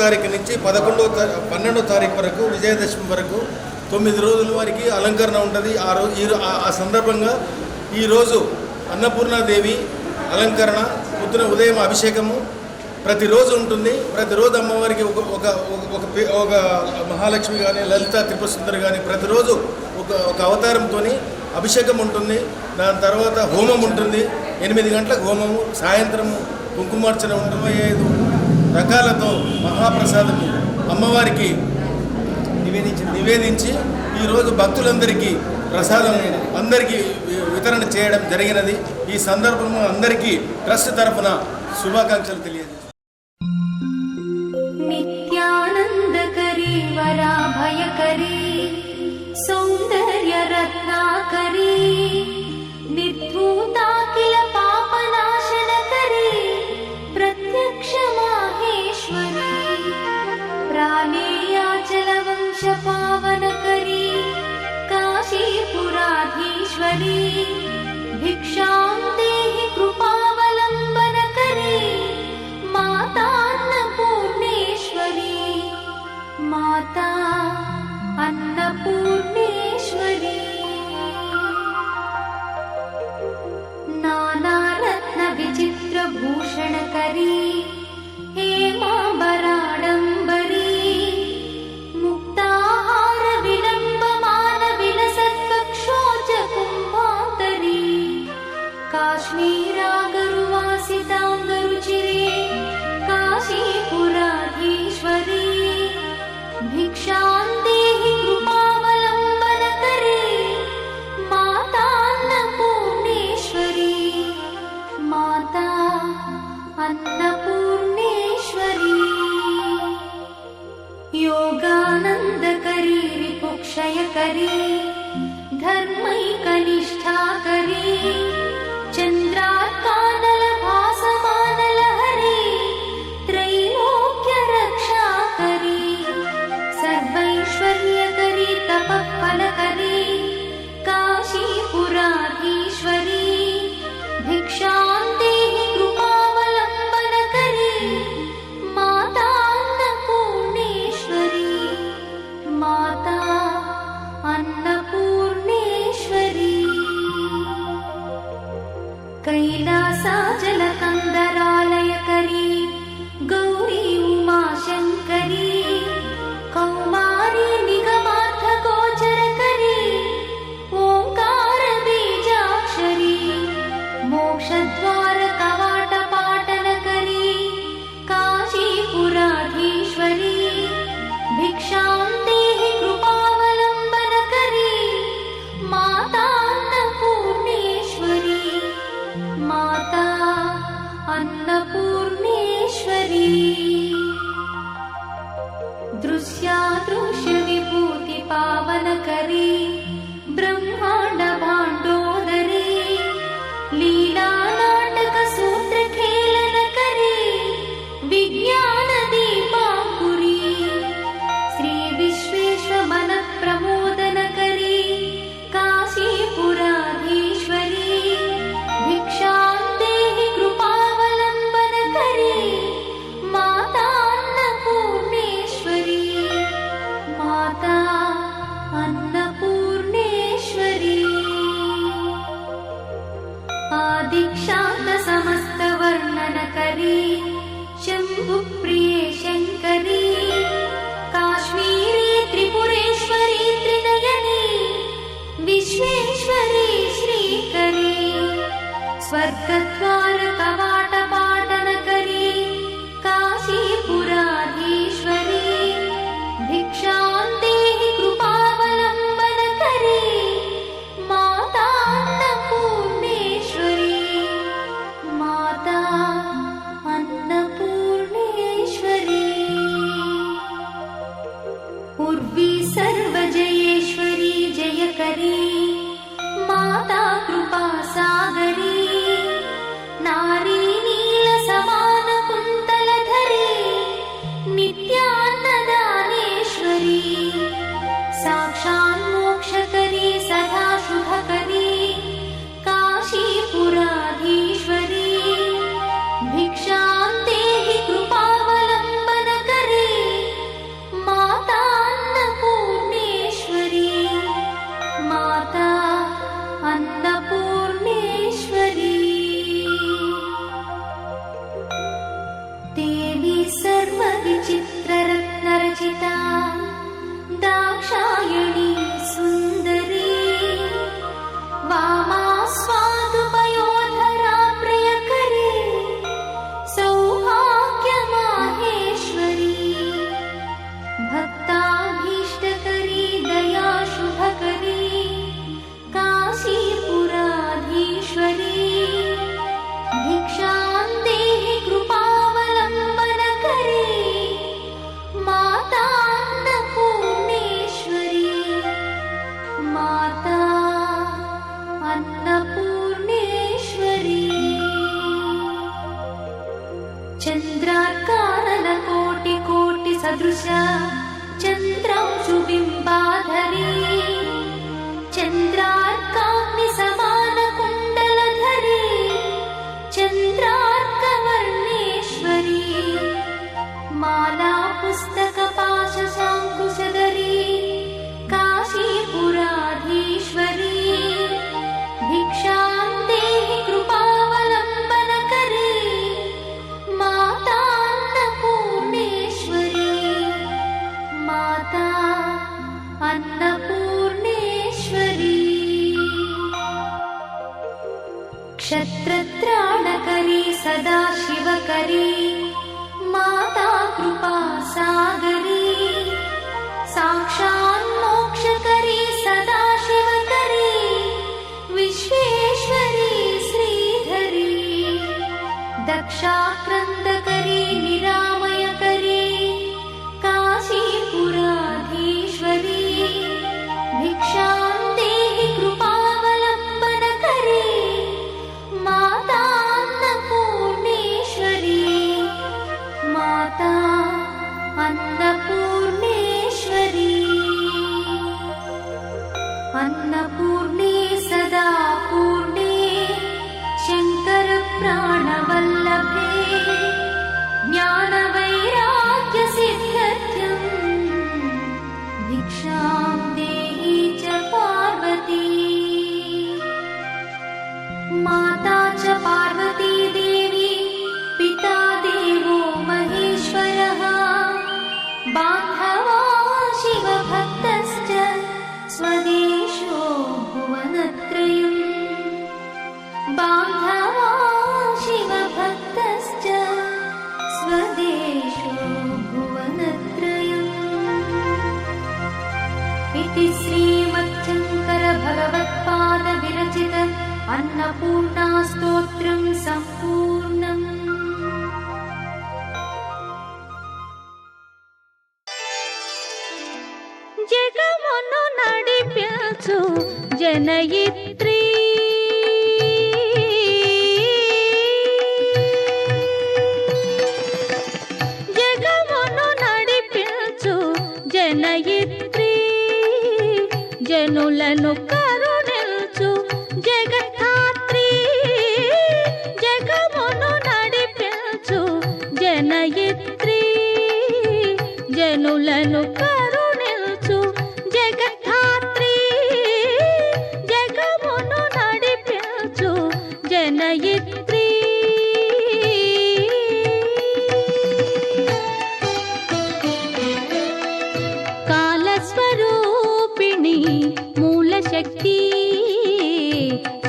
తారీఖు నుంచి 12వ తారీఖు వరకు విజయదశమి వరకు 9 రోజుల వరకు అలంకరణ ఉంటుంది. ఆ సందర్భంగా ఈరోజు అన్నపూర్ణాదేవి అలంకరణ, పొద్దున ఉదయం అభిషేకము ప్రతిరోజు ఉంటుంది. ప్రతిరోజు అమ్మవారికి ఒక మహాలక్ష్మి కానీ లలిత త్రిపురసుందరి కానీ ప్రతిరోజు ఒక అవతారంతో అభిషేకం ఉంటుంది. దాని తర్వాత హోమం ఉంటుంది. 8 గంటలకు హోమము, సాయంత్రం కుంకుమార్చన ఉంటుంది. 5 రకాలతో మహాప్రసాదము అమ్మవారికి నివేదించి ఈరోజు భక్తులందరికీ ప్రసాదం అందరికీ వితరణ చేయడం జరిగినది. ఈ సందర్భంలో అందరికీ ట్రస్ట్ తరఫున శుభాకాంక్షలు తెలియజేస్తాను. నిత్యానందకరీ వరాభయకరీ సౌందర్య రత్నాకరీ నిర్ధూతాఖిల పాపనాశనకరీ ప్రత్యక్ష మాహేశ్వరీ ప్రాణేయాచల వంశ పావనకరీ काशीपुराधीश्वरी भिक्षां देहि कृपावलम्बनकरी माता अन्नपूर्णेश्वरी माता अन्नपूर्णेश्वरी नानारत्नविचित्रभूषणकरी हेमाम्बराडम्बरी काश्मीरागरुवासितांगरुचिरे काशीपुराधीश्वरी भिक्षां देहि कृपावलम्बनकरी माता अन्नपूर्णेश्वरी माता अन्नपूर्णेश्वरी योगानन्दकरी रिपुक्षयकरी धर्मैकनिष्ठाकरी चन्द्रार्कानलभासमानलहरी त्रैलोक्यरक्षाकरी सर्वैश्वर्यकरी तपःफलकरी काशीपुराधीश्वरी भिक्षां देहि कृपावलम्बनकरी माता अन्नपूर्णेश्वरी माता अन्नपूर्णेश्वरी सदृश चन्द्रांशुबिम्बाधरी चन्द्रार्काग्निसमानकुण्डलधरी चन्द्रार्कवर्णेश्वरी माला पुस्तकपाशशाङ्कुशधरी काशीपुराधीश्वरी भिक्षां देहि कृपावलम्बनकरी माता अन्नपूर्णेश्वरी माता अन्नपूर्णेश्वरी क्षत्रत्राणकरी सदाशिवकरी माता कृपासागरी साक्षान्मोक्षकरी सदाशिवकरी विश्वेश्वरी श्रीधरी दक्षाक्रन्दकरी निरामयकरी काशीपुराधीश्वरी भिक्षां देहि कृपावलम्बनकरी माता अन्नपूर्णेश्वरी माता अन्नपूर्णेश्वरी अन्नपूर्णे सदा पूर्णे शङ्करप्राणवल्लभे ज्ञानवैराग्यसिद्ध्यर्थं भिक्षां देहि च पार्वती माता च पार्वती देवी पिता देवो महेश्वरः बान्धवा शिवभक्तश्च स्वदेशो भुवनत्रयम् बान्धवा शिवभक्तश्च स्वदेशो भुवनत्रयम् इति श्रीमच्छङ्करभगवत्पादविरचित अन्नपूर्णास्तोत्रं सम्पूर्णम्। జగమును నడిపించు జనయిత్రి జగమును నడిపించు జనయిత్రి జనులను కరుణించు జగద్ధాత్రి జగమును నడిపించు జనయిత్రి జనులను కరుణించు జగద్ధాత్రి జగమును నడిపించు జనయిత్రి కాలస్వరూపిణి మూలశక్తి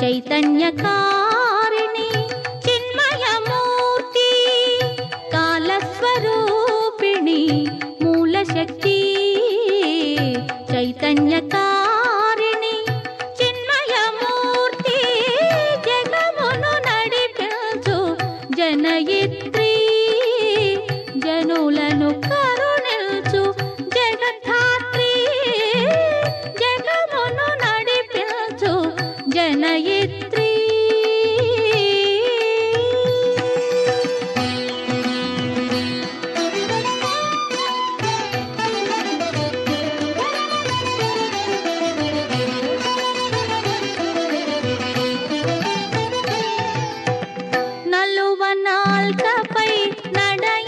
చైతన్యకారిణి చిన్మయమూర్తి కాలస్వరూపిణి మూలశక్తి చైతన్యకారిణి చిన్మయమూర్తి జగమును నడిపించు జనయిత్రి జనులను కరుణించు జగద్ధాత్రి జగమును నడిపించు జనయిత్రి నలువనాల్కపై నడయాడువానివి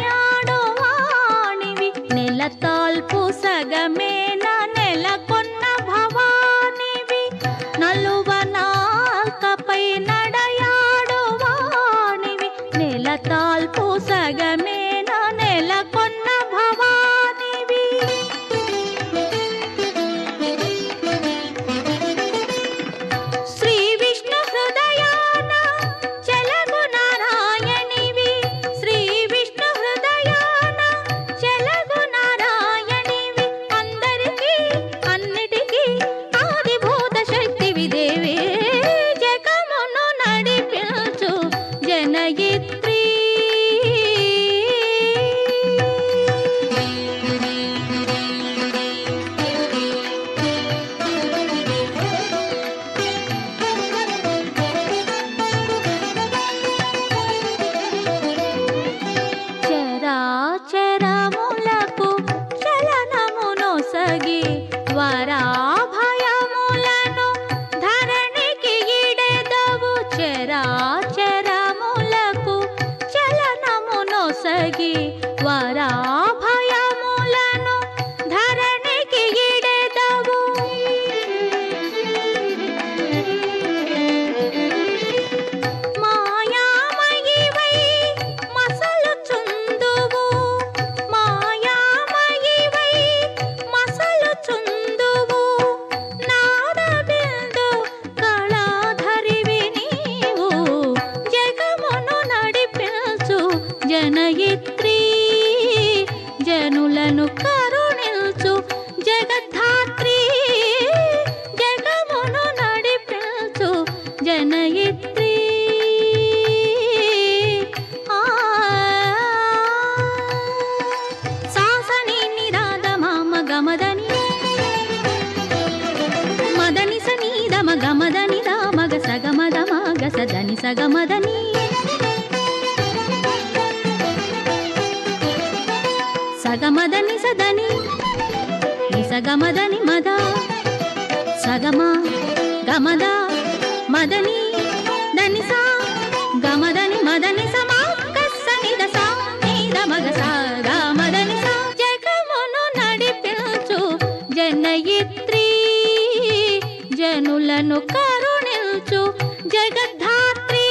నెలతాల్పు సగమేన నెలకొన్న భవానివి నలువనాల్కపై నడయాడువానివి నెలతాల్పు సగమేన నెలకొన్న భవానివి శ్రీ విష్ణు హృదయాన చెలగు నారాయణివి శ్రీ విష్ణు హృదయాన చెలగు నారాయణివి అన్వ సగమదని సగమదని సదని నిసగమదని మద సగమ గమద మదని దనిసా గమదని మదని సమా కస్సని దసా నీద మగసా గమదని సా జగమును నడిపించు జనయిత్రి జనులను కరుణించు జగద్ధాత్రి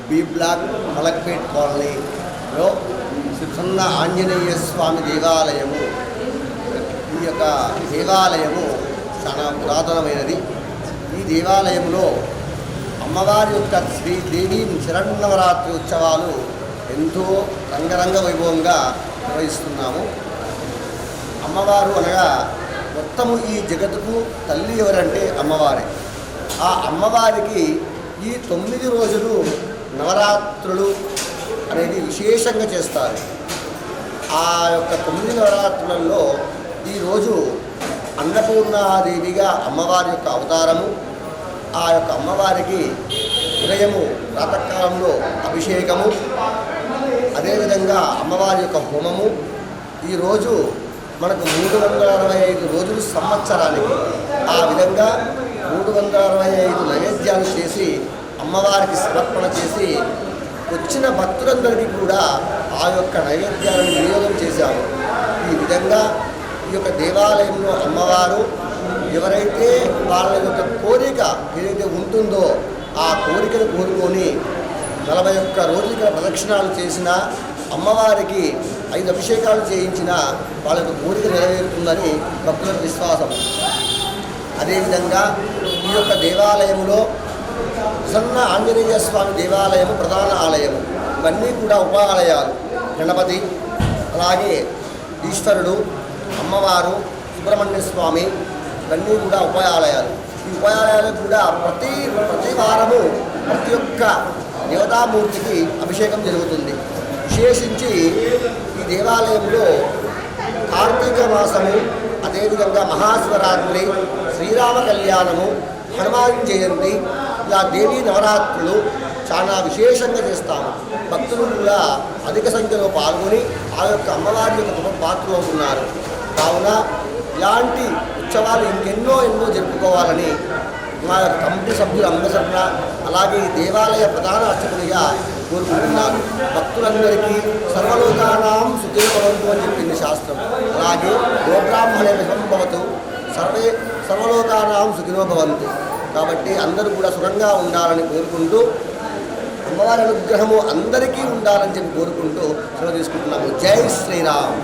బి బ్లాక్ మలక్పేట్ కాలనీలో సున్న ఆంజనేయ స్వామి దేవాలయము. ఈ యొక్క దేవాలయము చాలా పురాతనమైనది. ఈ దేవాలయంలో అమ్మవారి యొక్క శ్రీదేవి శరన్నవరాత్రి ఉత్సవాలు ఎంతో రంగరంగ వైభవంగా నిర్వహిస్తున్నాము. అమ్మవారు అనగా మొత్తము ఈ జగత్తుకు తల్లి ఎవరంటే అమ్మవారే. ఆ అమ్మవారికి ఈ 9 రోజులు నవరాత్రులు అనేది విశేషంగా చేస్తారు. ఆ యొక్క 9 నవరాత్రులలో ఈరోజు అన్నపూర్ణాదేవిగా అమ్మవారి యొక్క అవతారము. ఆ యొక్క అమ్మవారికి ఉదయము ప్రాతకాలంలో అభిషేకము, అదేవిధంగా అమ్మవారి యొక్క హోమము. ఈరోజు మనకు 365 రోజులు సంవత్సరానికి. ఆ విధంగా 365 నైవేద్యాలు చేసి అమ్మవారికి సమర్పణ చేసి వచ్చిన భక్తులందరికీ కూడా ఆ యొక్క నైవేద్యాలను వినియోగం చేశాము. ఈ విధంగా ఈ యొక్క దేవాలయంలో అమ్మవారు ఎవరైతే వాళ్ళ యొక్క కోరిక ఏదైతే ఉంటుందో ఆ కోరికను కోరుకొని 41 రోజులు ఇక్కడ ప్రదక్షిణాలు చేసిన అమ్మవారికి 5 అభిషేకాలు చేయించిన వాళ్ళ యొక్క కోరిక నెరవేరుతుందని భక్తుల విశ్వాసం. అదేవిధంగా ఈ యొక్క దేవాలయంలో ప్రసన్న ఆంజనేయ స్వామి దేవాలయము ప్రధాన ఆలయము. ఇవన్నీ కూడా ఉపాలయాలు. గణపతి, అలాగే ఈశ్వరుడు, అమ్మవారు, సుబ్రహ్మణ్య స్వామి, ఇవన్నీ కూడా ఉపాలయాలు. ఈ ఉపాలయాలకు కూడా ప్రతి వారము ప్రతి ఒక్క దేవతామూర్తికి అభిషేకం జరుగుతుంది. విశేషించి ఈ దేవాలయంలో కార్తీక మాసము, అదేవిధంగా మహాశివరాత్రి, శ్రీరామ కళ్యాణము, హనుమాన్ జయంతి, ఇలా దేవీ నవరాత్రులు చాలా విశేషంగా చేస్తాము. భక్తులు కూడా అధిక సంఖ్యలో పాల్గొని ఆ యొక్క అమ్మవారి యొక్క గొప్ప పాత్రలు అవుతున్నారు. కావున ఇలాంటి ఉత్సవాలు ఎన్నో జరుపుకోవాలని మా కమిటీ సభ్యులు అందరూ, అలాగే ఈ దేవాలయ ప్రధాన అర్చకునిగా కోరుకుంటున్నాను. భక్తులందరికీ సర్వలోకానాం సుఖినోభవంతు అని చెప్పింది శాస్త్రం. అలాగే గోబ్రాహ్మణే భవతు సర్వలోకానాం సుఖినోభవంతు. కాబట్టి అందరూ కూడా సుఖంగా ఉండాలని కోరుకుంటూ, అమ్మవారి అనుగ్రహము అందరికీ ఉండాలని చెప్పి కోరుకుంటూ సెలవు తీసుకుంటున్నాము. జై శ్రీరామ్.